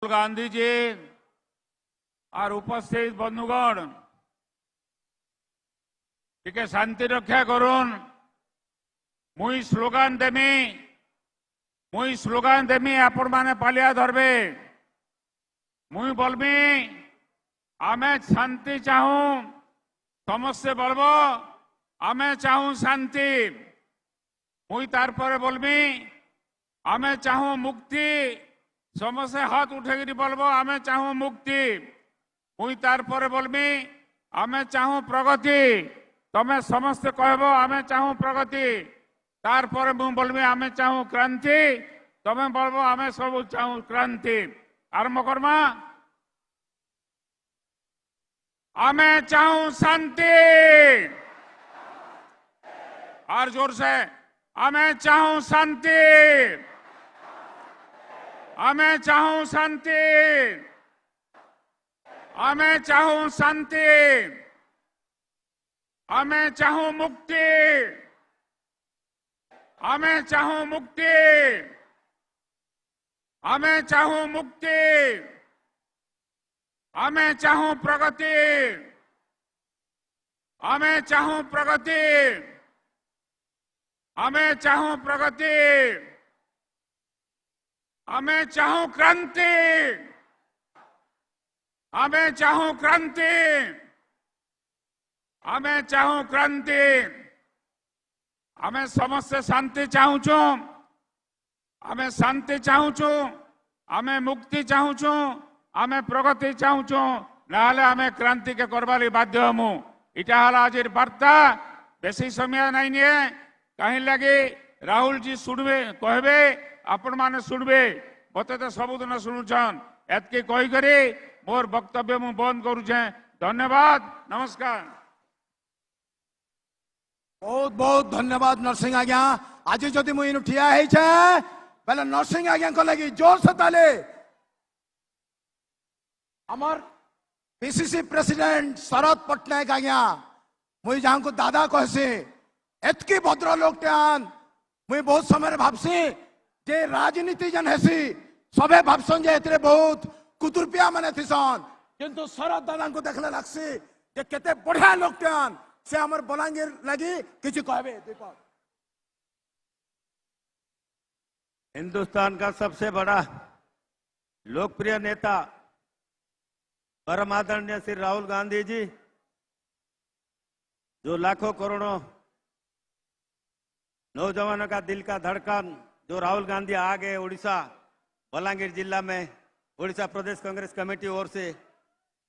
गांधी जी और उपस्थित बंधुगण टिके शांति रक्षा करुन मुई स्लोगान देमी आपण माने पालिया धरबे मुई बोलमी आमे शांति चाहूं समस्या बोलबो आमे चाहूं शांति मुई तार पर बोलमी आमे चाहूं मुक्ति समस्या हाथ उठेगी बोलबो आमे चाहूं मुक्ति मुई तार पर बोलमी आमे चाहूं प्रगति तमे समस्ते कहबो आमे चाहूं प्रगति तार पर मु बोलमी आमे चाहूं क्रांति तमे बोलबो आमे सब चाहूं क्रांति आरंभ करमा आमे चाहूं शांति और जोर से आमे चाहूं शांति आमे चाहूं शांति आमे चाहूं शांति आमे चाहूं मुक्ति आमे चाहूं मुक्ति आमे चाहूं मुक्ति आमे चाहूं प्रगति आमे चाहूं प्रगति आमे चाहूं प्रगति आमे चाहूं क्रांति आमे चाहूं क्रांति आमे चाहूं क्रांति आमे समस्त शांति चाहूँ आमे शांति चाहूँ आमे मुक्ति चाहूँ आमे प्रगति चाहूँ ना आमे क्रांति के करवाली बाध्य हमू इटा हला आज वार्ता बेसी समय नहीं निए कहीं लगे राहुल जी शुणवे कहबे आपण माने शुणवे मत तो सबुदिन शुणुछन एतके कही करे मोर वक्तव्य मु बंद करुछे धन्यवाद नमस्कार। बहुत बहुत धन्यवाद नरसिंह आज्ञा आज जदि मुझे ठिया है नरसिंह आज्ञा को लगी जोर से ताले अमर पीसीसी प्रेसिडेंट शरद पट्टनायक आज्ञा मुझे जहाँ को दादा कहसी एतकी भद्र लोग मुझे बहुत समय भावसी जे राजनीति जन हेसी सबे भावसन जे एतरे बहुत कुतुरपिया माने थिसन किंतु शरद दादा को देखले लागसी जे केते बढ़िया लोग से हमर बलांगीर लगी किसी कहबे दीपक। हिंदुस्तान का सबसे बड़ा लोकप्रिय नेता परम आदरणीय श्री राहुल गांधी जी जो लाखों करोड़ों नौजवानों का दिल का धड़कन जो राहुल गांधी आ गए उड़ीसा बलांगीर जिला में उड़ीसा प्रदेश कांग्रेस कमेटी ओर से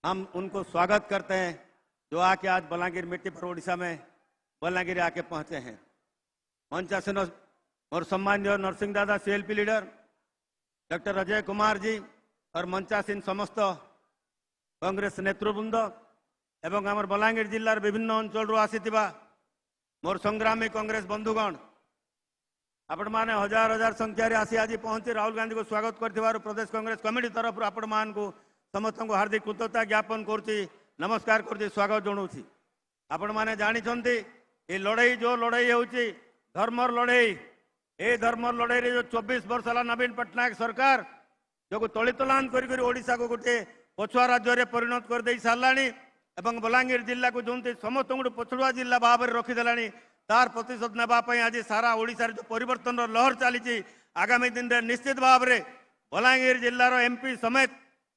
हम उनको स्वागत करते हैं जो आके आज बलांगीर मिट्टी पर उड़ीसा में बलांगीर आके पहुंचे हैं। मंचासीन और सम्मान्य Narsingh Dada CLP leader doctor Ajay Kumar ji और मंचासीन समस्त कांग्रेस नेतृवृंद एवं आम बलांगीर जिलार विभिन्न अंचल आसीथिबा मोर संग्रामी कांग्रेस बंधुगण आपण माने हजार हजार संख्यार आसी आज पहुंची राहुल गांधी को स्वागत कर प्रदेश कांग्रेस कमिटी तरफ आपण मान को समस्त को हार्दिक कृतज्ञता ज्ञापन करुच्ची नमस्कार कर स्वागत जनाऊँगी। आपण मैंने जानी ये लड़ाई जो लड़ाई होची धर्मर लड़ाई ये धर्मर लड़ाई रे जो 24 वर्ष है नवीन पट्टनायक सरकार जो तलितलान करा को गोटे पछुआ राज्य में परिणत कर दे सारा एवं बलांगीर जिला को जो समस्त पछुआ जिला भाव में रखीदे तार प्रतिशोध नापी आज सारा ओडिशार जो परिवर्तन लहर चली आगामी दिन में निश्चित भाव में बलांगीर जिलार एमपी समेत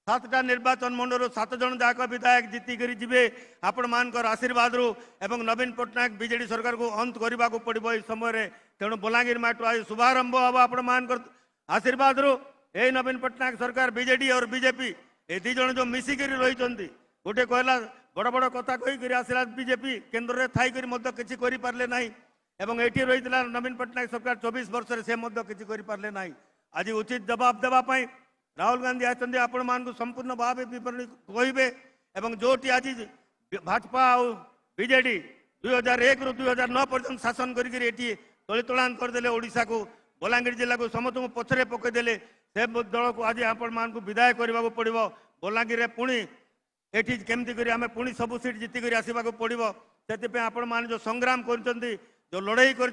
7टा निर्वाचन मंडल 7 जन जाक विधायक जीतिकी जी आपण मानकर आशीर्वाद रू एवं नवीन पट्टनायक बीजेडी सरकार को अंत करने को पड़ो समय तेणु बलांगीर माटू आज शुभारंभ हम आपण मानकर आशीर्वाद रू ये नवीन पट्टनायक सरकार बीजेडी और बीजेपी ये 2 जन जो मिसिकी रही गोटे कहला बड़ बड़ कथा कहीकि आसला बीजेपी केन्द्र में थी किसी करें ना एवं ये रही नवीन पट्टनायक सरकार 24 वर्ष से किसी करें ना आज उचित जवाब देवाई राहुल गांधी आते आपण मान संपूर्ण भाव विवरणी कहे एवं जोटी आज भाजपा और बीजेडी 2001 रु 2009 पर्यटन शासन करके तलितलान करदे ओडिशा को बलांगीर जिला को समस्त को पछरे पकईदे से दल को आज आपण मान विदाय करने को पड़ो बलांगीर में पुणी एटी केमती करी आमे पुणी सब सीट जीतिक आसवा पड़ो से आपण मान जो संग्राम कर जो लड़ाई कर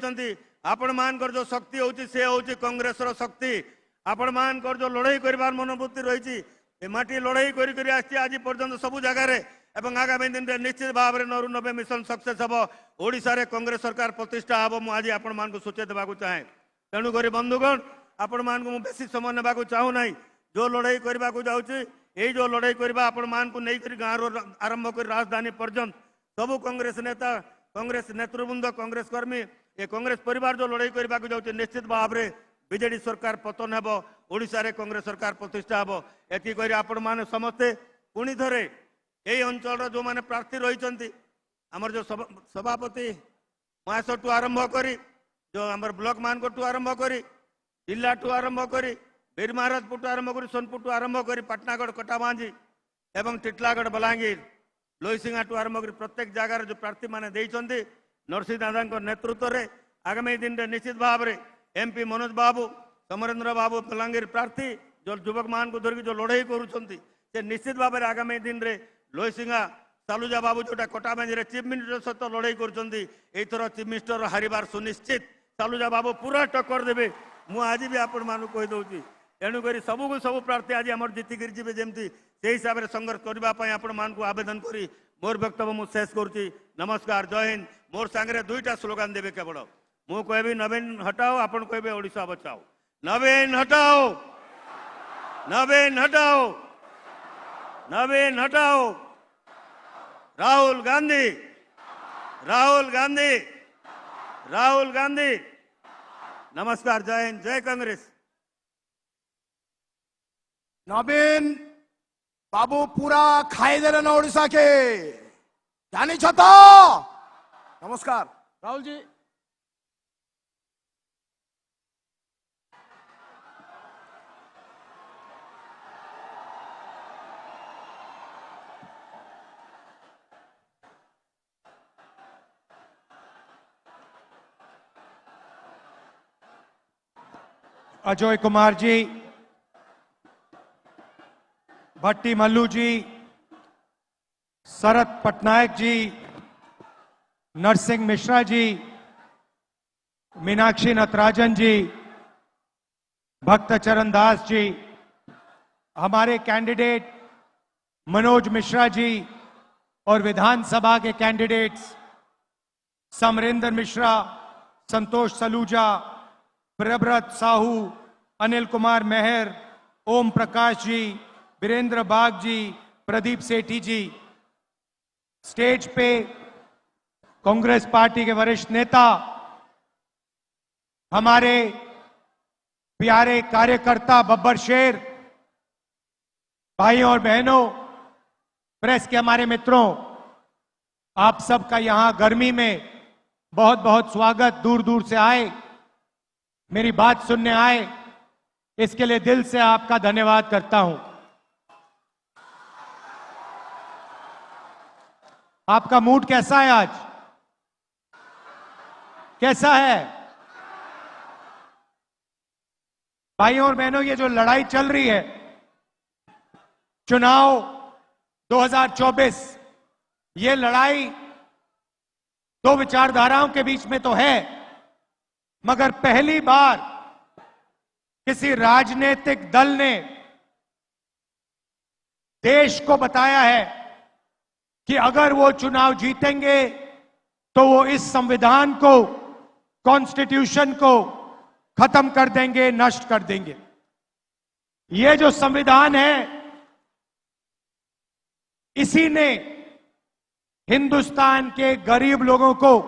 आपण मान जो शक्ति होची से होची कांग्रेस रो शक्ति आपण मानकर जो लड़ाई करबार मनोवृत्ति रही ए माटी लड़ाई करी करी आछि आज पर्यंत सबु जगह रे एवं आगामी दिन रे निश्चित भाव में 9 मिशन सक्सेस हम ओडिशा रे कांग्रेस सरकार प्रतिष्ठा हम आज आपण मान को सूचे देबाकू चाहे तेणु करी बंधुगण आपण मान को बेसी समय नेबाकू चाहू नहीं जो लड़ाई करबा को जाउछि एई जो लड़ाई करबा आपण मान को नहीं करी गाँव आरंभ कर राजधानी पर्यंत सबु कांग्रेस नेता कांग्रेस नेतृवृंद कांग्रेस कर्मी ये कांग्रेस परिवार जो लड़ाई करबा को जाउछि निश्चित भाव में बीजेडी सरकार पतन हेब ओडिशा रे कांग्रेस सरकार प्रतिष्ठा हेब एति करी आपण माने समस्ते पुणी थरे यही अंचल जो माने प्रार्थी रही आमर जो सभापति महासठू आरंभ करी जो आमर ब्लॉक मान को आरंभ करी जिला ठू आरंभ करी बीर महाराजपुर आरंभ करी सोनपुर आरंभ करी पाटनागढ़ कटाबांजी एवं टिटलागढ़ बलांगीर लोईसिंगा ठू आरंभ करी प्रत्येक जगार जो प्रार्थी माने देइछन्ति नरसिंह दादा नेतृत्व रे आगामी दिन रे निश्चित भाव में एमपी मनोज बाबू समरेंद्र बाबू बलांगीर प्रार्थी जो युवक मान को धरिक जो लड़ाई करुछन्ति से निश्चित भाव में आगामी दिन रे लोईसिंगा सालुजा बाबू जोटा कटाबांजी रे चीफ मिनिस्टर सहित लड़ाई करुछन्ति एथर चीफ मिनिस्टर हारिबार सुनिश्चित सालुजा बाबू पूरा टक्कर देबे मु आज भी आपण मानु कहि दउची तेणु करी सबु को सब प्रार्थी आज आमर जीतिक जीवे जमती से हिसाब से संघर्ष करने आपण मान को आवेदन करी मोर वक्तव्य मु शेष करुच्ची नमस्कार जय हिंद मोर सांगे दुईटा स्लोगान देवे केवल मु कहबी नवीन हटाओ आपण कहबे ओडिशा बचाओ नवीन हटाओ नवीन हटाओ नवीन हटाओ राहुल गांधी राहुल गांधी राहुल गांधी नमस्कार जय हिंद जय कांग्रेस नवीन बाबू पूरा खाई दे ना ओडिशा के जानी छतो नमस्कार राहुल जी अजय कुमार जी, भट्टी मल्लू जी, शरद पटनायक जी, नरसिंह मिश्रा जी, मीनाक्षी नटराजन जी, भक्त चरण दास जी, हमारे कैंडिडेट मनोज मिश्रा जी और विधानसभा के कैंडिडेट्स समरेंद्र मिश्रा, संतोष सलूजा, प्रभव्रत साहू, अनिल कुमार मेहर, ओम प्रकाश जी, वीरेंद्र बाग जी, प्रदीप सेठी जी। स्टेज पे कांग्रेस पार्टी के वरिष्ठ नेता, हमारे प्यारे कार्यकर्ता बब्बर शेर, भाइयों और बहनों, प्रेस के हमारे मित्रों, आप सबका यहां गर्मी में बहुत बहुत स्वागत। दूर दूर से आए, मेरी बात सुनने आए, इसके लिए दिल से आपका धन्यवाद करता हूं। आपका मूड कैसा है आज? कैसा है? भाइयों और बहनों, ये जो लड़ाई चल रही है, चुनाव 2024, ये लड़ाई दो विचारधाराओं के बीच में तो है, मगर पहली बार किसी राजनीतिक दल ने देश को बताया है कि अगर वो चुनाव जीतेंगे तो वो इस संविधान को, कॉन्स्टिट्यूशन को खत्म कर देंगे, नष्ट कर देंगे। ये जो संविधान है, इसी ने हिंदुस्तान के गरीब लोगों को,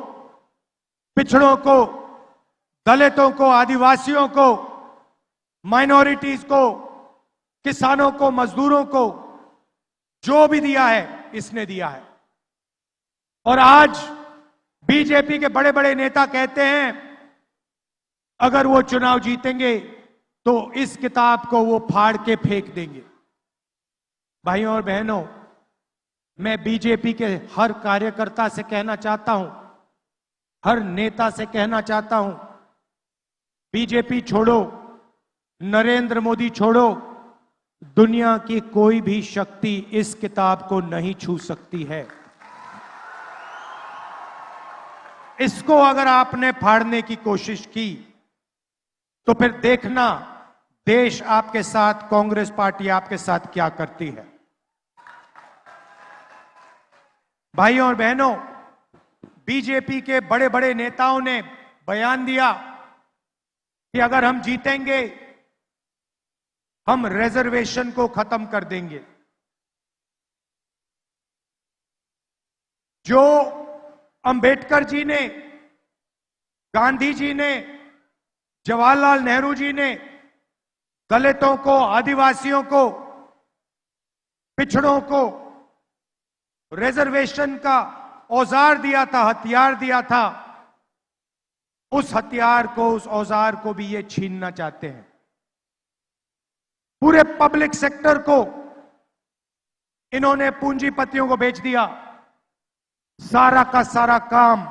पिछड़ों को, दलितों को, आदिवासियों को, माइनॉरिटीज को, किसानों को, मजदूरों को जो भी दिया है, इसने दिया है। और आज बीजेपी के बड़े बड़े नेता कहते हैं अगर वो चुनाव जीतेंगे तो इस किताब को वो फाड़ के फेंक देंगे। भाइयों और बहनों, मैं बीजेपी के हर कार्यकर्ता से कहना चाहता हूं, हर नेता से कहना चाहता हूं, बीजेपी छोड़ो, नरेंद्र मोदी छोड़ो, दुनिया की कोई भी शक्ति इस किताब को नहीं छू सकती है। इसको अगर आपने फाड़ने की कोशिश की तो फिर देखना देश आपके साथ, कांग्रेस पार्टी आपके साथ क्या करती है। भाइयों और बहनों, बीजेपी के बड़े बड़े नेताओं ने बयान दिया कि अगर हम जीतेंगे हम रिजर्वेशन को खत्म कर देंगे। जो अंबेडकर जी ने, गांधी जी ने, जवाहरलाल नेहरू जी ने दलितों को, आदिवासियों को, पिछड़ों को रिजर्वेशन का औजार दिया था, हथियार दिया था, उस हथियार को, उस औजार को भी ये छीनना चाहते हैं। पूरे पब्लिक सेक्टर को इन्होंने पूंजीपतियों को बेच दिया। सारा का सारा काम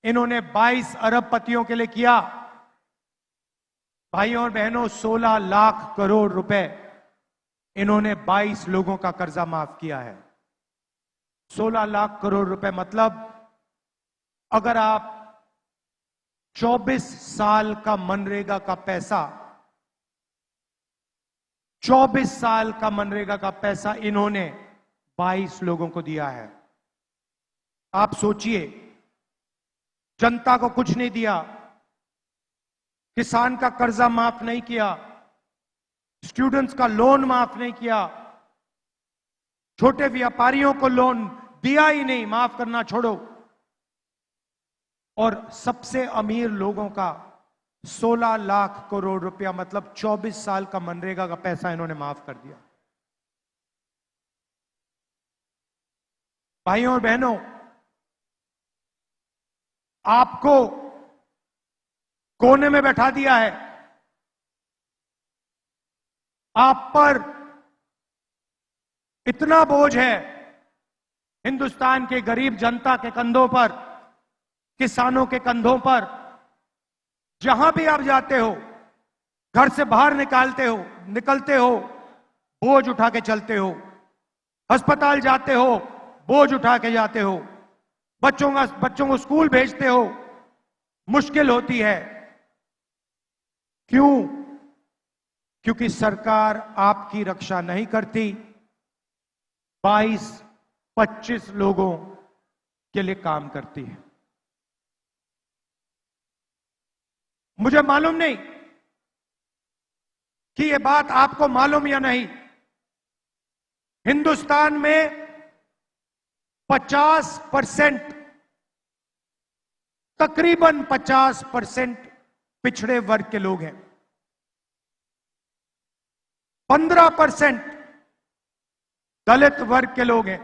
इन्होंने 22 अरबपतियों के लिए किया। भाइयों और बहनों, 16 लाख करोड़ रुपए इन्होंने 22 लोगों का कर्जा माफ किया है। 16 लाख करोड़ रुपए मतलब अगर आप 24 साल का मनरेगा का पैसा, 24 साल का मनरेगा का पैसा इन्होंने 22 लोगों को दिया है। आप सोचिए, जनता को कुछ नहीं दिया, किसान का कर्जा माफ नहीं किया, स्टूडेंट्स का लोन माफ नहीं किया, छोटे व्यापारियों को लोन दिया ही नहीं, माफ करना छोड़ो, और सबसे अमीर लोगों का 16 लाख करोड़ रुपया मतलब 24 साल का मनरेगा का पैसा इन्होंने माफ कर दिया। भाइयों और बहनों, आपको कोने में बैठा दिया है। आप पर इतना बोझ है हिंदुस्तान के गरीब जनता के कंधों पर, किसानों के कंधों पर। जहां भी आप जाते हो, घर से बाहर निकलते हो, बोझ उठा के चलते हो। अस्पताल जाते हो, बोझ उठा के जाते हो। बच्चों को स्कूल भेजते हो, मुश्किल होती है। क्यों? क्योंकि सरकार आपकी रक्षा नहीं करती। 22-25 लोगों के लिए काम करती है। मुझे मालूम नहीं कि यह बात आपको मालूम या नहीं, हिंदुस्तान में 50%, तकरीबन 50% पिछड़े वर्ग के लोग हैं। 15% दलित वर्ग के लोग हैं।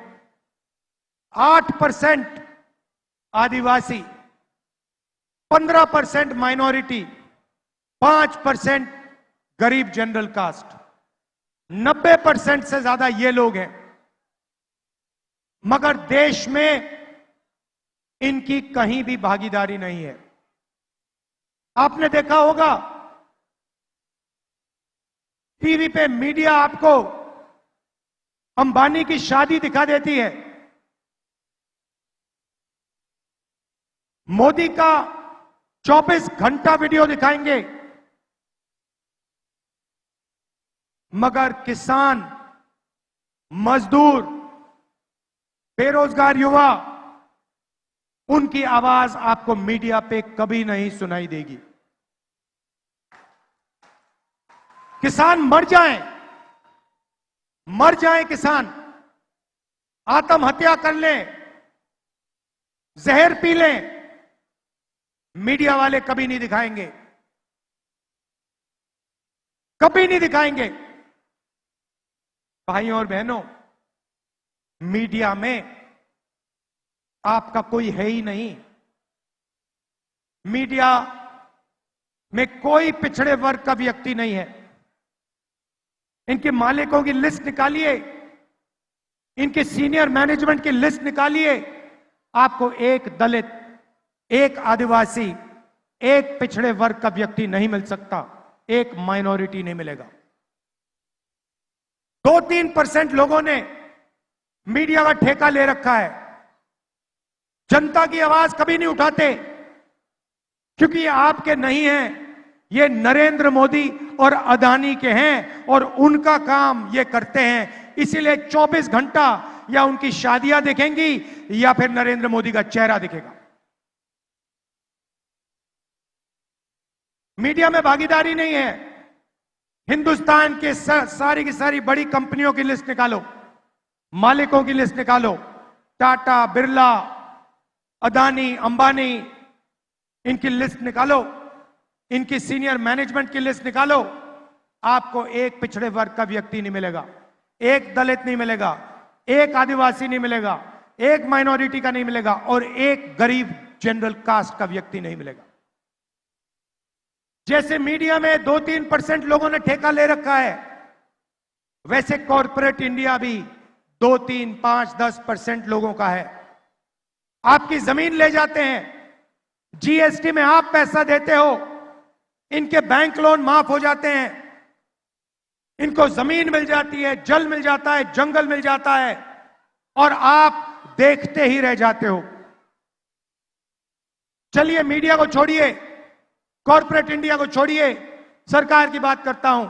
8% आदिवासी, 15% माइनॉरिटी, 5% गरीब जनरल कास्ट, 90% से ज्यादा ये लोग हैं। मगर देश में इनकी कहीं भी भागीदारी नहीं है। आपने देखा होगा टीवी पे मीडिया आपको अंबानी की शादी दिखा देती है, मोदी का 24 घंटा वीडियो दिखाएंगे, मगर किसान, मजदूर, बेरोजगार युवा, उनकी आवाज आपको मीडिया पे कभी नहीं सुनाई देगी। किसान मर जाएं किसान, आत्महत्या कर लें, जहर पी लें, मीडिया वाले कभी नहीं दिखाएंगे, कभी नहीं दिखाएंगे। भाइयों और बहनों, मीडिया में आपका कोई है ही नहीं। मीडिया में कोई पिछड़े वर्ग का व्यक्ति नहीं है। इनके मालिकों की लिस्ट निकालिए, इनके सीनियर मैनेजमेंट की लिस्ट निकालिए, आपको एक दलित, एक आदिवासी, एक पिछड़े वर्ग का व्यक्ति नहीं मिल सकता, एक माइनॉरिटी नहीं मिलेगा। 2-3% लोगों ने मीडिया का ठेका ले रखा है। जनता की आवाज कभी नहीं उठाते, क्योंकि ये आपके नहीं हैं, ये नरेंद्र मोदी और अदानी के हैं और उनका काम ये करते हैं। इसीलिए 24 घंटा या उनकी शादियां दिखेंगी या फिर नरेंद्र मोदी का चेहरा दिखेगा। मीडिया में भागीदारी नहीं है। हिंदुस्तान के सारी की सारी बड़ी कंपनियों की लिस्ट निकालो, मालिकों की लिस्ट निकालो, टाटा, बिरला, अदानी, अंबानी, इनकी लिस्ट निकालो, इनकी सीनियर मैनेजमेंट की लिस्ट निकालो। आपको एक पिछड़े वर्ग का व्यक्ति नहीं मिलेगा, एक दलित नहीं मिलेगा, एक आदिवासी नहीं मिलेगा, एक माइनॉरिटी का नहीं मिलेगा और एक गरीब जनरल कास्ट का व्यक्ति नहीं मिलेगा। जैसे मीडिया में 2-3% लोगों ने ठेका ले रखा है, वैसे कॉरपोरेट इंडिया भी 2-3, 5, 10% लोगों का है। आपकी जमीन ले जाते हैं, जीएसटी में आप पैसा देते हो, इनके बैंक लोन माफ हो जाते हैं, इनको जमीन मिल जाती है, जल मिल जाता है, जंगल मिल जाता है और आप देखते ही रह जाते हो। चलिए मीडिया को छोड़िए, कॉरपोरेट इंडिया को छोड़िए, सरकार की बात करता हूं।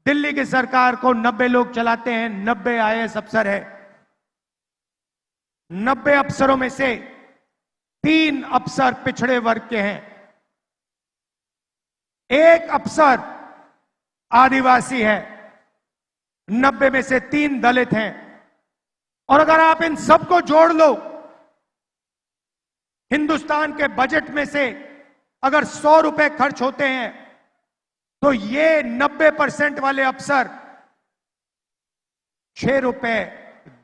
दिल्ली की सरकार को 90 लोग चलाते हैं, 90 आईएएस अफसर है। 90 अफसरों में से 3 अफसर पिछड़े वर्ग के हैं, एक अफसर आदिवासी है, 90 में से 3 दलित हैं। और अगर आप इन सबको जोड़ लो, हिंदुस्तान के बजट में से अगर 100 रुपए खर्च होते हैं तो ये 90% वाले अफसर 6 रुपए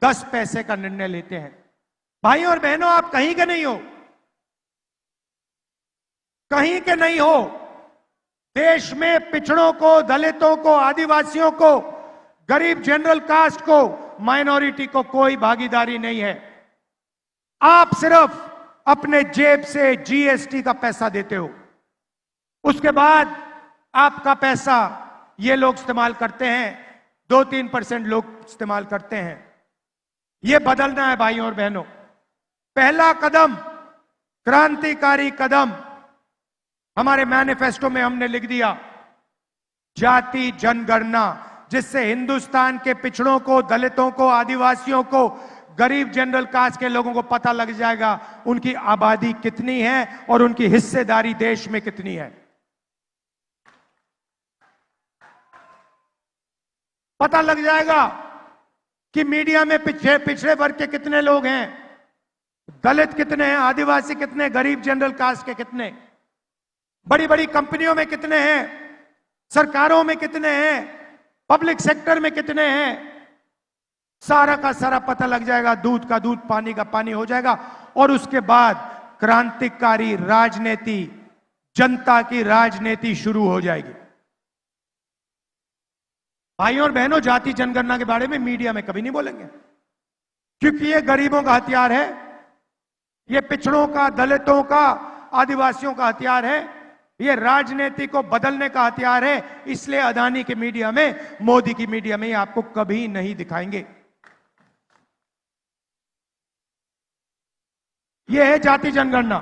10 पैसे का निर्णय लेते हैं। भाई और बहनों, आप कहीं के नहीं हो, कहीं के नहीं हो। देश में पिछड़ों को, दलितों को, आदिवासियों को, गरीब जनरल कास्ट को, माइनॉरिटी को कोई भागीदारी नहीं है। आप सिर्फ अपने जेब से जीएसटी का पैसा देते हो, उसके बाद आपका पैसा ये लोग इस्तेमाल करते हैं, 2-3% लोग इस्तेमाल करते हैं। ये बदलना है भाइयों और बहनों। पहला कदम, क्रांतिकारी कदम हमारे मैनिफेस्टो में हमने लिख दिया, जाति जनगणना, जिससे हिंदुस्तान के पिछड़ों को, दलितों को, आदिवासियों को, गरीब जनरल कास्ट के लोगों को पता लग जाएगा उनकी आबादी कितनी है और उनकी हिस्सेदारी देश में कितनी है। पता लग जाएगा कि मीडिया में पिछड़े वर्ग के कितने लोग हैं, दलित कितने हैं, आदिवासी कितने, गरीब जनरल कास्ट के कितने, बड़ी बड़ी कंपनियों में कितने हैं, सरकारों में कितने हैं, पब्लिक सेक्टर में कितने हैं। सारा का सारा पता लग जाएगा, दूध का दूध, पानी का पानी हो जाएगा। और उसके बाद क्रांतिकारी राजनीति, जनता की राजनीति शुरू हो जाएगी। भाइयों और बहनों, जाति जनगणना के बारे में मीडिया में कभी नहीं बोलेंगे, क्योंकि ये गरीबों का हथियार है, ये पिछड़ों का, दलितों का, आदिवासियों का हथियार है, ये राजनीति को बदलने का हथियार है। इसलिए अदानी की मीडिया में, मोदी की मीडिया में आपको कभी नहीं दिखाएंगे। यह है जाति जनगणना।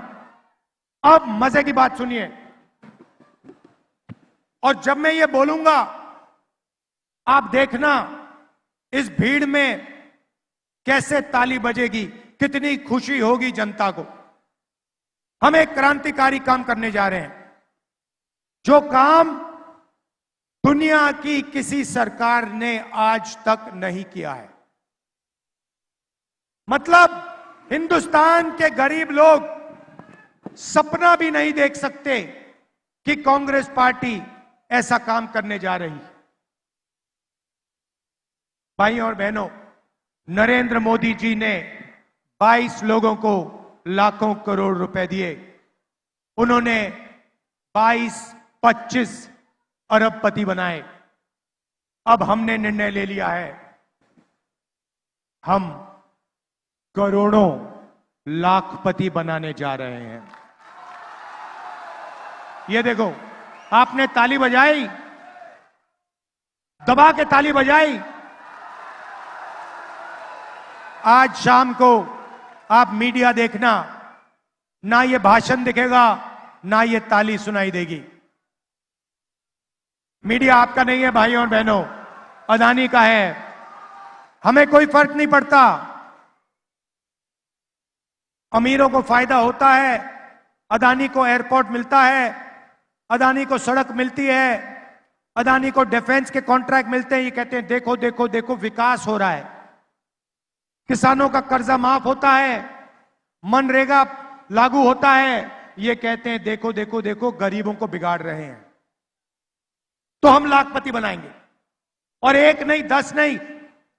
अब मजे की बात सुनिए, और जब मैं ये बोलूंगा आप देखना इस भीड़ में कैसे ताली बजेगी, कितनी खुशी होगी जनता को। हम एक क्रांतिकारी काम करने जा रहे हैं, जो काम दुनिया की किसी सरकार ने आज तक नहीं किया है। मतलब हिंदुस्तान के गरीब लोग सपना भी नहीं देख सकते कि कांग्रेस पार्टी ऐसा काम करने जा रही है। भाइयों और बहनों, नरेंद्र मोदी जी ने 22 लोगों को लाखों करोड़ रुपए दिए। उन्होंने 22-25 अरबपति बनाए। अब हमने निर्णय ले लिया है, हम करोड़ों लाखपति बनाने जा रहे हैं। ये देखो, आपने ताली बजाई, दबा के ताली बजाई। आज शाम को आप मीडिया देखना, ना ये भाषण दिखेगा, ना ये ताली सुनाई देगी। मीडिया आपका नहीं है भाइयों और बहनों, अदानी का है। हमें कोई फर्क नहीं पड़ता। अमीरों को फायदा होता है, अदानी को एयरपोर्ट मिलता है, अदानी को सड़क मिलती है, अदानी को डिफेंस के कॉन्ट्रैक्ट मिलते हैं। ये कहते हैं देखो देखो देखो विकास हो रहा है, किसानों का कर्जा माफ होता है, मनरेगा लागू होता है। ये कहते हैं देखो देखो देखो गरीबों को बिगाड़ रहे हैं। तो हम लाखपति बनाएंगे, और एक नहीं 10 नहीं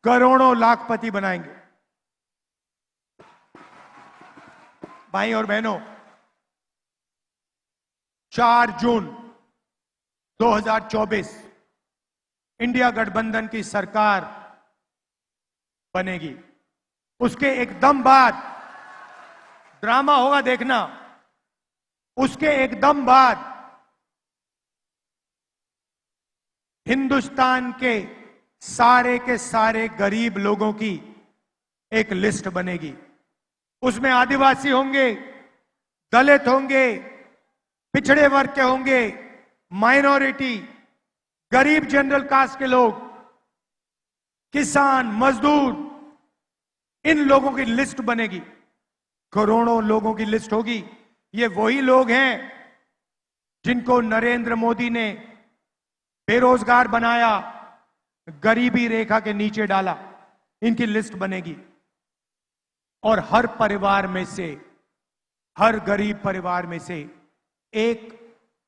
करोड़ों लाखपति बनाएंगे। भाई और बहनों, 4 जून 2024 इंडिया गठबंधन की सरकार बनेगी। उसके एकदम बाद ड्रामा होगा, देखना। उसके एकदम बाद हिंदुस्तान के सारे गरीब लोगों की एक लिस्ट बनेगी। उसमें आदिवासी होंगे, दलित होंगे, पिछड़े वर्ग के होंगे, माइनॉरिटी, गरीब जनरल कास्ट के लोग, किसान, मजदूर, इन लोगों की लिस्ट बनेगी। करोड़ों लोगों की लिस्ट होगी। ये वही लोग हैं जिनको नरेंद्र मोदी ने बेरोजगार बनाया, गरीबी रेखा के नीचे डाला। इनकी लिस्ट बनेगी और हर परिवार में से, हर गरीब परिवार में से एक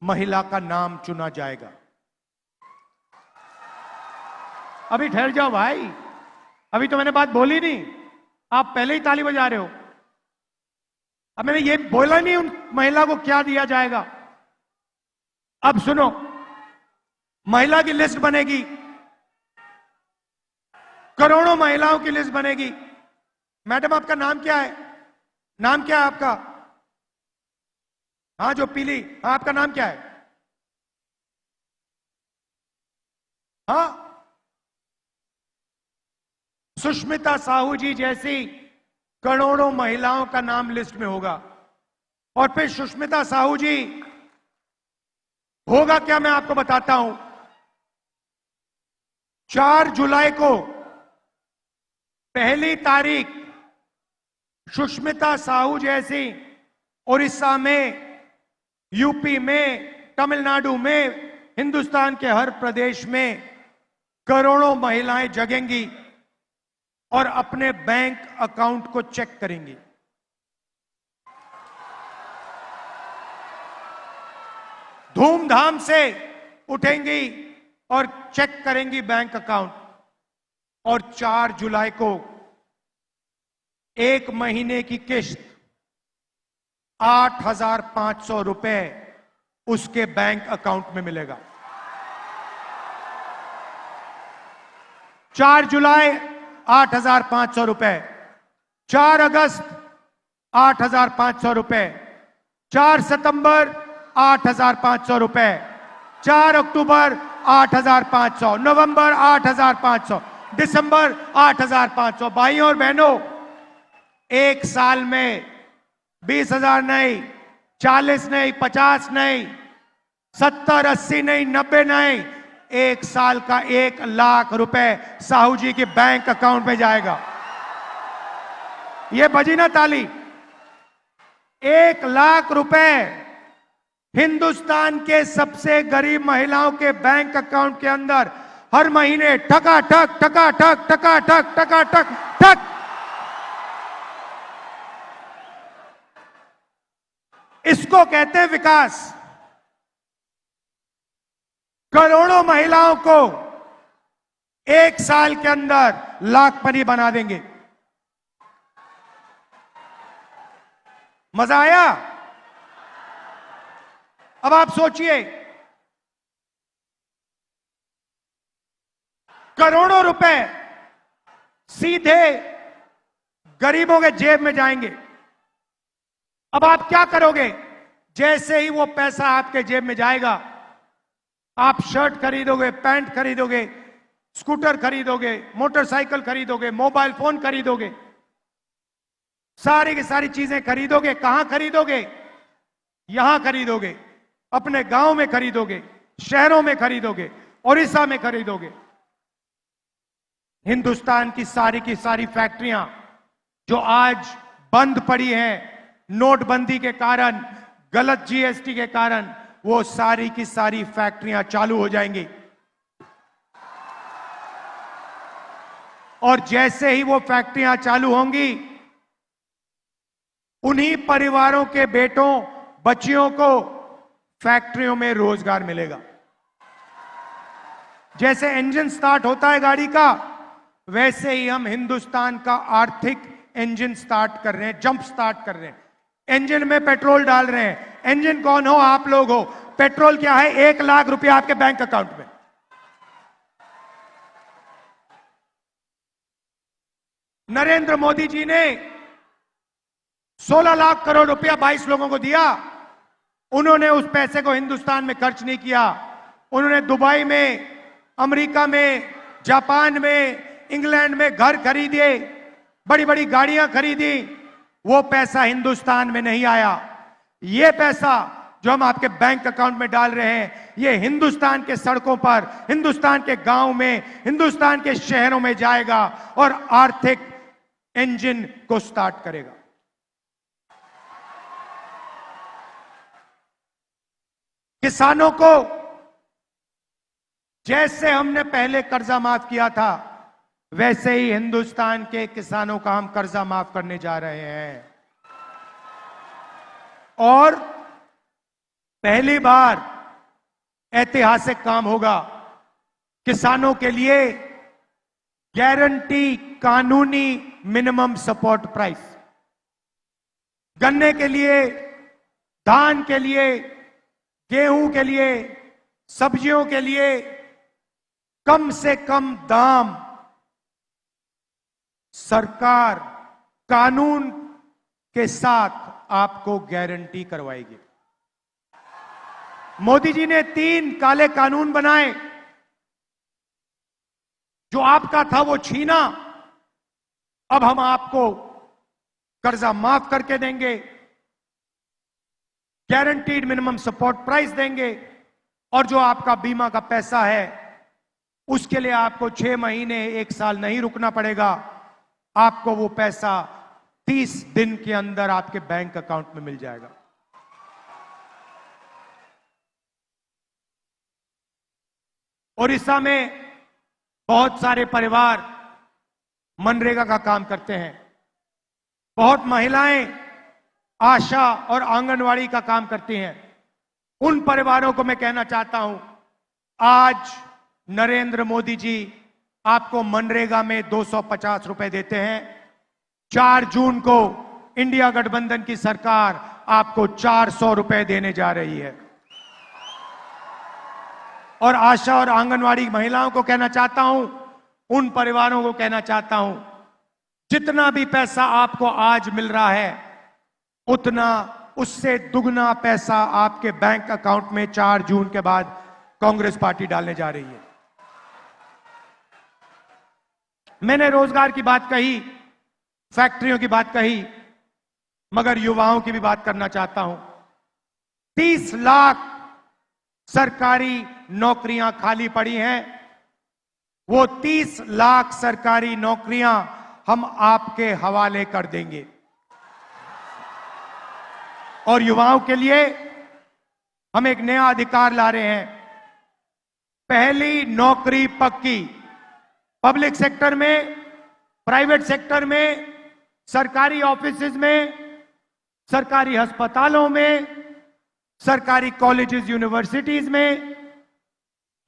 महिला का नाम चुना जाएगा। अभी ठहर जाओ भाई, अभी तो मैंने बात बोली नहीं, आप पहले ही ताली बजा रहे हो। अब मैंने ये बोला नहीं उन महिला को क्या दिया जाएगा। अब सुनो, महिला की लिस्ट बनेगी, करोड़ों महिलाओं की लिस्ट बनेगी। मैडम आपका नाम क्या है? नाम क्या है आपका? हाँ जो पीली, हाँ आपका नाम क्या है? हाँ, सुष्मिता साहू जी जैसी करोड़ों महिलाओं का नाम लिस्ट में होगा। और फिर सुष्मिता साहू जी होगा क्या, मैं आपको बताता हूं। 4 जुलाई को पहली तारीख सुष्मिता साहू जैसी उड़ीसा में, यूपी में, तमिलनाडु में, हिंदुस्तान के हर प्रदेश में करोड़ों महिलाएं जगेंगी और अपने बैंक अकाउंट को चेक करेंगी। धूमधाम से उठेंगी और चेक करेंगी बैंक अकाउंट। और 4 जुलाई को 1 महीने की किस्त 8,500 रुपए उसके बैंक अकाउंट में मिलेगा। 4 जुलाई 8,500 रुपए, 4 अगस्त 8,500 रुपए, 4 सितंबर 8,500 रुपए, 4 अक्टूबर 8,500, नवंबर 8,500, दिसंबर 8,500। भाइयों और बहनों, एक साल में 20,000 नहीं, 40 नहीं, 50 नहीं, 70, 80 नहीं, 90 नहीं, एक साल का 1 लाख रुपए साहू जी के बैंक अकाउंट में जाएगा। ये बजी ना ताली। 1 लाख रुपए हिंदुस्तान के सबसे गरीब महिलाओं के बैंक अकाउंट के अंदर हर महीने ठका ठक ठका ठक ठका ठक ठका ठक ठक। इसको कहते हैं विकास। करोड़ों महिलाओं को 1 साल के अंदर लाखपति बना देंगे। मजा आया? अब आप सोचिए, करोड़ों रुपए सीधे गरीबों के जेब में जाएंगे। अब आप क्या करोगे? जैसे ही वो पैसा आपके जेब में जाएगा, आप शर्ट खरीदोगे, पैंट खरीदोगे, स्कूटर खरीदोगे, मोटरसाइकिल खरीदोगे, मोबाइल फोन खरीदोगे, सारी की सारी चीजें खरीदोगे। कहां खरीदोगे? यहां खरीदोगे, अपने गांव में खरीदोगे, शहरों में खरीदोगे, ओडिशा में खरीदोगे। हिंदुस्तान की सारी फैक्ट्रियां जो आज बंद पड़ी हैं नोटबंदी के कारण, गलत जीएसटी के कारण, वो सारी की सारी फैक्ट्रियां चालू हो जाएंगी। और जैसे ही वो फैक्ट्रियां चालू होंगी, उन्हीं परिवारों के बेटों बच्चियों को फैक्ट्रियों में रोजगार मिलेगा। जैसे इंजन स्टार्ट होता है गाड़ी का, वैसे ही हम हिंदुस्तान का आर्थिक इंजन स्टार्ट कर रहे हैं, जंप स्टार्ट कर रहे हैं। इंजन में पेट्रोल डाल रहे हैं। इंजन कौन हो? आप लोग हो। पेट्रोल क्या है? 1 लाख रुपया आपके बैंक अकाउंट में। नरेंद्र मोदी जी ने 16 लाख करोड़ रुपया 22 लोगों को दिया। उन्होंने उस पैसे को हिंदुस्तान में खर्च नहीं किया। उन्होंने दुबई में, अमेरिका में, जापान में, इंग्लैंड में घर खरीदे, बड़ी बड़ी गाड़ियां खरीदी। वो पैसा हिंदुस्तान में नहीं आया। ये पैसा जो हम आपके बैंक अकाउंट में डाल रहे हैं, ये हिंदुस्तान के सड़कों पर, हिंदुस्तान के गांव में, हिंदुस्तान के शहरों में जाएगा और आर्थिक इंजन को स्टार्ट करेगा। किसानों को जैसे हमने पहले कर्जा माफ किया था, वैसे ही हिंदुस्तान के किसानों का हम कर्जा माफ करने जा रहे हैं। और पहली बार ऐतिहासिक काम होगा। किसानों के लिए गारंटी कानूनी मिनिमम सपोर्ट प्राइस, गन्ने के लिए, धान के लिए, गेहूं के लिए, सब्जियों के लिए कम से कम दाम सरकार कानून के साथ आपको गारंटी करवाएगी। मोदी जी ने 3 काले कानून बनाए। जो आपका था वो छीना, अब हम आपको कर्जा माफ करके देंगे, गारंटीड मिनिमम सपोर्ट प्राइस देंगे, और जो आपका बीमा का पैसा है उसके लिए आपको 6 महीने 1 साल नहीं रुकना पड़ेगा। आपको वो पैसा 30 दिन के अंदर आपके बैंक अकाउंट में मिल जाएगा। ओडिशा में बहुत सारे परिवार मनरेगा का काम करते हैं। बहुत महिलाएं आशा और आंगनवाड़ी का काम करती हैं। उन परिवारों को मैं कहना चाहता हूं, आज नरेंद्र मोदी जी आपको मनरेगा में 250 रुपए देते हैं। 4 जून को इंडिया गठबंधन की सरकार आपको 400 रुपए देने जा रही है। और आशा और आंगनवाड़ी महिलाओं को कहना चाहता हूं, उन परिवारों को कहना चाहता हूं, जितना भी पैसा आपको आज मिल रहा है, उतना, उससे दुगना पैसा आपके बैंक अकाउंट में 4 जून के बाद कांग्रेस पार्टी डालने जा रही है। मैंने रोजगार की बात कही, फैक्ट्रियों की बात कही, मगर युवाओं की भी बात करना चाहता हूं। 30 लाख सरकारी नौकरियां खाली पड़ी हैं। वो 30 लाख सरकारी नौकरियां हम आपके हवाले कर देंगे। और युवाओं के लिए हम एक नया अधिकार ला रहे हैं। पहली नौकरी पक्की, पब्लिक सेक्टर में, प्राइवेट सेक्टर में, सरकारी ऑफिसेज में, सरकारी अस्पतालों में, सरकारी कॉलेजेस यूनिवर्सिटीज में,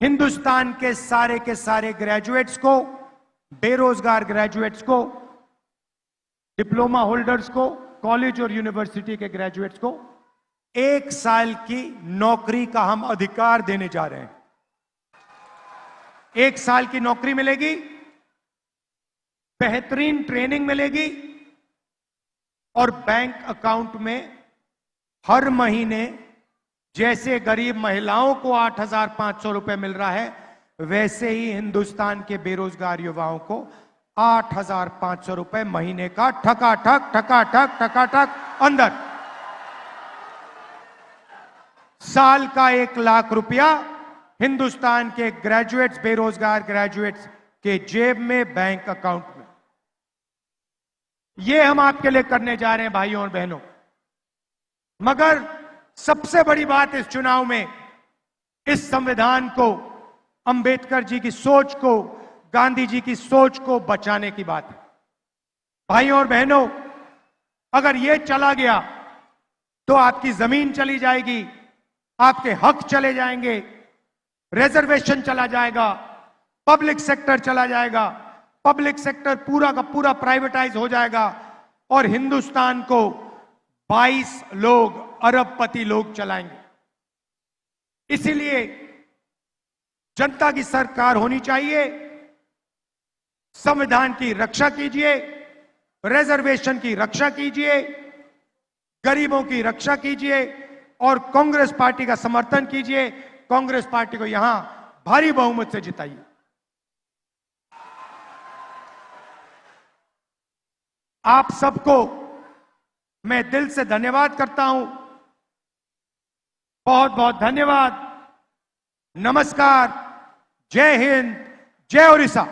हिंदुस्तान के सारे ग्रेजुएट्स को, बेरोजगार ग्रेजुएट्स को, डिप्लोमा होल्डर्स को, कॉलेज और यूनिवर्सिटी के ग्रेजुएट्स को 1 साल की नौकरी का हम अधिकार देने जा रहे हैं। 1 साल की नौकरी मिलेगी, बेहतरीन ट्रेनिंग मिलेगी, और बैंक अकाउंट में हर महीने जैसे गरीब महिलाओं को 8,500 रुपए मिल रहा है, वैसे ही हिंदुस्तान के बेरोजगार युवाओं को 8,500 रुपए महीने का ठकाठक अंदर। साल का 1 लाख रुपया हिंदुस्तान के ग्रेजुएट्स, बेरोजगार ग्रेजुएट्स के जेब में, बैंक अकाउंट में। ये हम आपके लिए करने जा रहे हैं भाइयों और बहनों। मगर सबसे बड़ी बात इस चुनाव में इस संविधान को, अंबेडकर जी की सोच को, गांधी जी की सोच को बचाने की बात है। भाइयों और बहनों, अगर यह चला गया तो आपकी जमीन चली जाएगी, आपके हक चले जाएंगे, रिजर्वेशन चला जाएगा, पब्लिक सेक्टर चला जाएगा, पब्लिक सेक्टर पूरा का पूरा प्राइवेटाइज हो जाएगा और हिंदुस्तान को 22 लोग, अरबपति लोग चलाएंगे। इसीलिए जनता की सरकार होनी चाहिए। संविधान की रक्षा कीजिए, रिजर्वेशन की रक्षा कीजिए, गरीबों की रक्षा कीजिए और कांग्रेस पार्टी का समर्थन कीजिए। कांग्रेस पार्टी को यहां भारी बहुमत से जिताइए। आप सबको मैं दिल से धन्यवाद करता हूं। बहुत बहुत धन्यवाद। नमस्कार। जय हिंद, जय उड़ीसा।